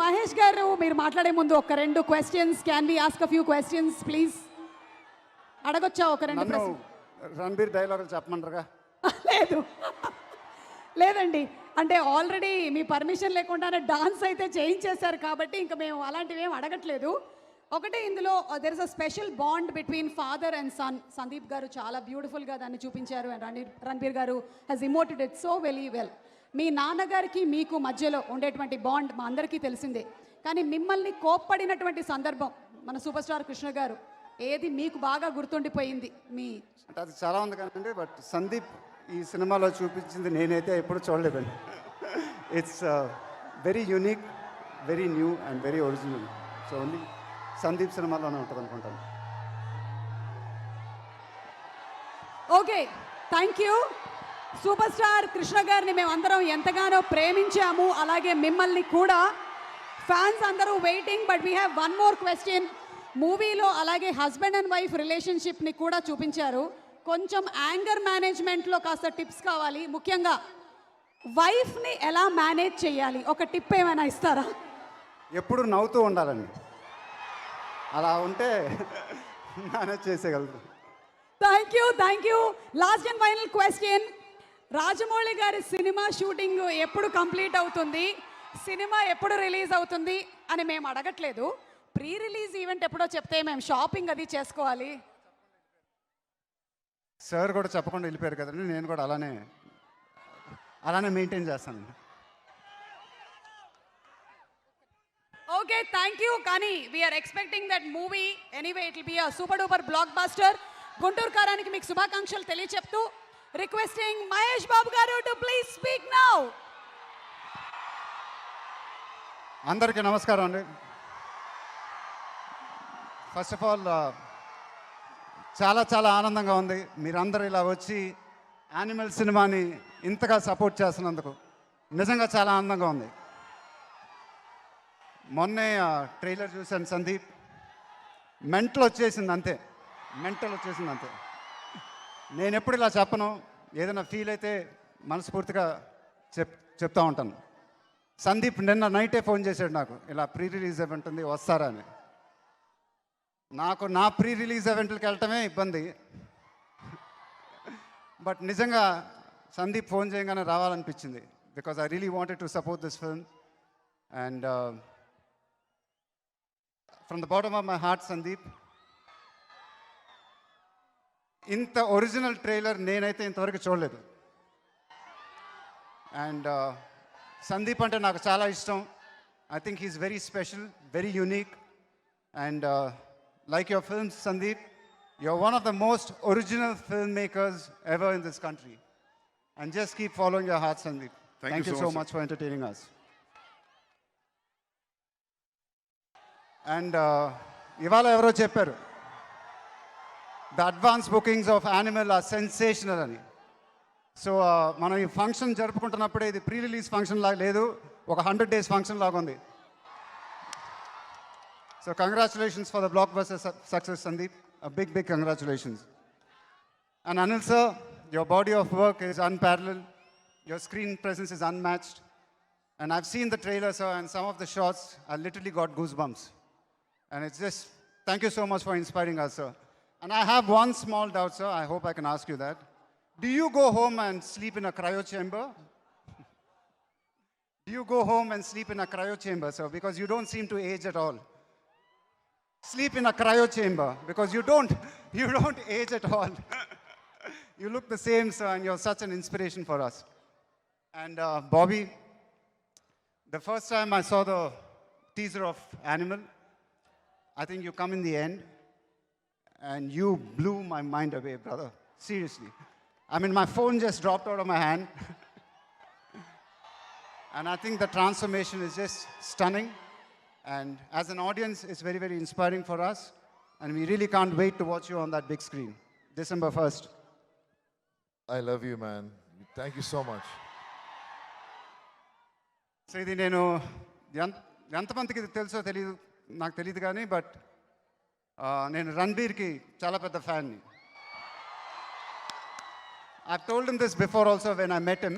మహేష్ గారు మీరు మాట్లాడే ముందు ఒక రెండు questions, can we ask a few questions please? అడగొచ్చా ఒక రెండు ప్రశ్నలు? రణబీర్ డైలాగులు చెప్పమంటారుగా? లేదు లేదండి, అంటే ఆల్రెడీ మీ పర్మిషన్ లేకుండానే డాన్స్ అయితే చేయించేశారు కాబట్టి ఇంకా మేము అలాంటివి ఏం అడగట్లేదు. ఒకటే ఇందులో there is a special bond between father and son. Sandeep garu చాలా బ్యూటిఫుల్గా దాన్ని చూపించారు and Ranbir garu has emoted it so very well. మీ నాన్నగారికి మీకు మధ్యలో ఉండేటువంటి బాండ్ మా అందరికీ తెలిసిందే, కానీ మిమ్మల్ని కోప్పడినటువంటి సందర్భం మన సూపర్ స్టార్ కృష్ణ గారు ఏది మీకు బాగా గుర్తుండిపోయింది? మీ అంటే అది చాలా ఉంది కానీ, బట్ సందీప్ ఈ సినిమాలో చూపించింది నేనైతే ఎప్పుడు చూడలేదండి. It's very unique, very new and very original. So only Sandeep సినిమాలోనే ఉంటుంది అనుకుంటాను. Okay, thank you. Super star Krishna గారిని మేము అందరం ఎంతగానో ప్రేమించాము, అలాగే మిమ్మల్ని కూడా. ఫ్యాన్స్ అందరూ waiting, but we have one more question. మూవీలో అలాగే హస్బెండ్ అండ్ వైఫ్ రిలేషన్షిప్ని కూడా చూపించారు. కొంచెం యాంగర్ మేనేజ్మెంట్లో కాస్త టిప్స్ కావాలి. ముఖ్యంగా వైఫ్ని ఎలా మేనేజ్ చేయాలి, ఒక టిప్ ఏమైనా ఇస్తారా? ఎప్పుడు నవ్వుతూ ఉండాలండి, అలా ఉంటే మేనేజ్ చేసేయగలరు. Thank you. Last and final question. Rajamouli గారి సినిమా షూటింగ్ ఎప్పుడు కంప్లీట్ అవుతుంది, సినిమా ఎప్పుడు రిలీజ్ అవుతుంది అని మేము అడగట్లేదు. ప్రీ రిలీజ్ ఈవెంట్ ఎప్పుడో చెప్తే మేము షాపింగ్ అది చేసుకోవాలి. సార్ కూడా చెప్పకుండా వెళ్ళిపోయారు కదండి, నేను కూడా అలానే మెయింటైన్ చేస్తానండి. Okay, thank you. కానీ we're expecting that movie anyway it will be a super duper blockbuster. Guntur కారానికి మీకు శుభాకాంక్షలు తెలియచెప్తూ రిక్వెస్టింగ్ మహేష్ బాబు గారు టు ప్లీజ్ స్పీక్ నౌ. అందరికీ నమస్కారం అండి. ఫస్ట్ ఆఫ్ ఆల్ చాలా ఆనందంగా ఉంది మీరందరూ ఇలా వచ్చి యానిమల్ సినిమాని ఇంతగా సపోర్ట్ చేస్తున్నందుకు. నిజంగా చాలా ఆనందంగా ఉంది. మొన్నే ట్రైలర్ చూశాను సందీప్, మెంటల్ వచ్చేసింది అంతే. నేను ఎప్పుడు ఇలా చెప్పను, ఏదైనా ఫీల్ అయితే మనస్ఫూర్తిగా చెప్తా ఉంటాను. సందీప్ నిన్న నైటే ఫోన్ చేశాడు నాకు, ఇలా ప్రీ రిలీజ్ ఈవెంట్ ఉంది వస్తారా అని. నాకు నా ప్రీ రిలీజ్ ఈవెంట్లకి వెళ్ళటమే ఇబ్బంది, బట్ నిజంగా సందీప్ ఫోన్ చేయగానే రావాలనిపించింది. Because I really wanted to support this film and from the bottom of my heart Sandeep, ఇంత ఒరిజినల్ ట్రైలర్ నేనైతే ఇంతవరకు చూడలేదు. అండ్ సందీప్ అంటే నాకు చాలా ఇష్టం. I think he's very special, very unique. And like your films, Sandeep, you're one of the most original filmmakers ever in this country. And just keep following your heart, Sandeep. Thank you so much for entertaining us. And ivala evaro chepparu, the advance bookings of Animal are sensational ani. So మనం ఈ function జరుపుకుంటున్నప్పుడే ఇది pre release function లాగా లేదు, ఒక 100 days function లాగా ఉంది. So congratulations for the blockbuster success, Sandeep. A big congratulations. And Anil sir, your body of work is unparalleled. Your screen presence is unmatched. And I've seen the trailer, sir, and some of the shots, I literally got goosebumps. And it's just, thank you so much for inspiring us, sir. And I have one small doubt, sir. I hope I can ask you that. Do you go home and sleep in a cryo chamber? Do you go home and sleep in a cryo chamber, sir? Because you don't seem to age at all. Sleep in a cryo chamber, because you don't age at all. You look the same, sir, and you're such an inspiration for us. And Bobby, the first time I saw the teaser of Animal, I think you come in the end, and you blew my mind away, brother. Seriously. I mean, my phone just dropped out of my hand. And I think the transformation is just stunning. And as an audience, it's very inspiring for us. And we really can't wait to watch you on that big screen, December 1st. I love you, man. Thank you so much. So ఇది నేను ఎంతమందికి ఇది తెలుసో తెలియదు, నాకు తెలియదు కానీ, but నేను రణబీర్కి చాలా పెద్ద ఫ్యాన్ని. I've told him this before also when I met him,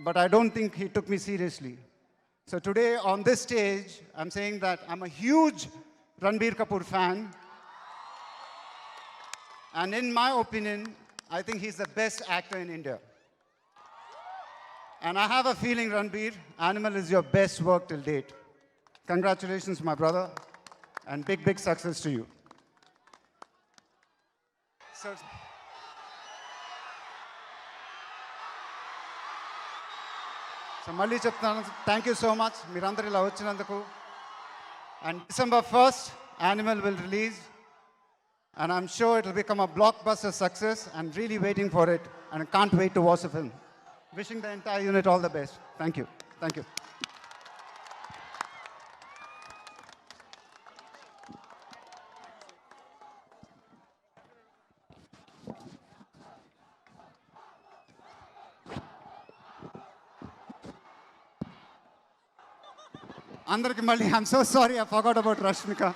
but I don't think he took me seriously. So today on this stage, I'm saying that I'm a huge Ranbir Kapoor fan. And in my opinion, I think he's the best actor in India. And I have a feeling, Ranbir, Animal is your best work till date. Congratulations, my brother, and big, big success to you. So, మళ్ళీ చెప్తాను, thank you so much మీరందరూ ఇలా వచ్చినందుకు. And December 1st, Animal will release, and I'm sure it will become a blockbuster success, and really waiting for it, and I can't wait to watch the film. Wishing the entire unit all the best. Thank you. Thank you. Andarki Malli, I'm so sorry, I forgot about Rashmika.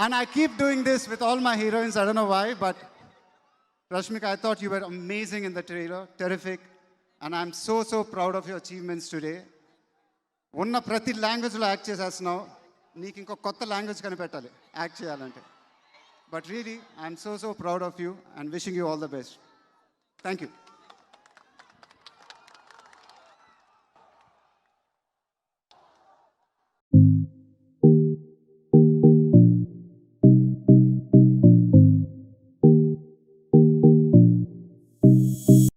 And I keep doing this with all my heroines, I don't know why, but Rashmika, I thought you were amazing in the trailer, terrific. And I'm so, so proud of your achievements today. ఉన్న ప్రతి లాంగ్వేజ్లో act చేసేస్తున్నావు, నీకు ఇంకో కొత్త language కనిపెట్టాలి act చేయాలంటే. But really I'm so proud of you and wishing you all the best. Thank you.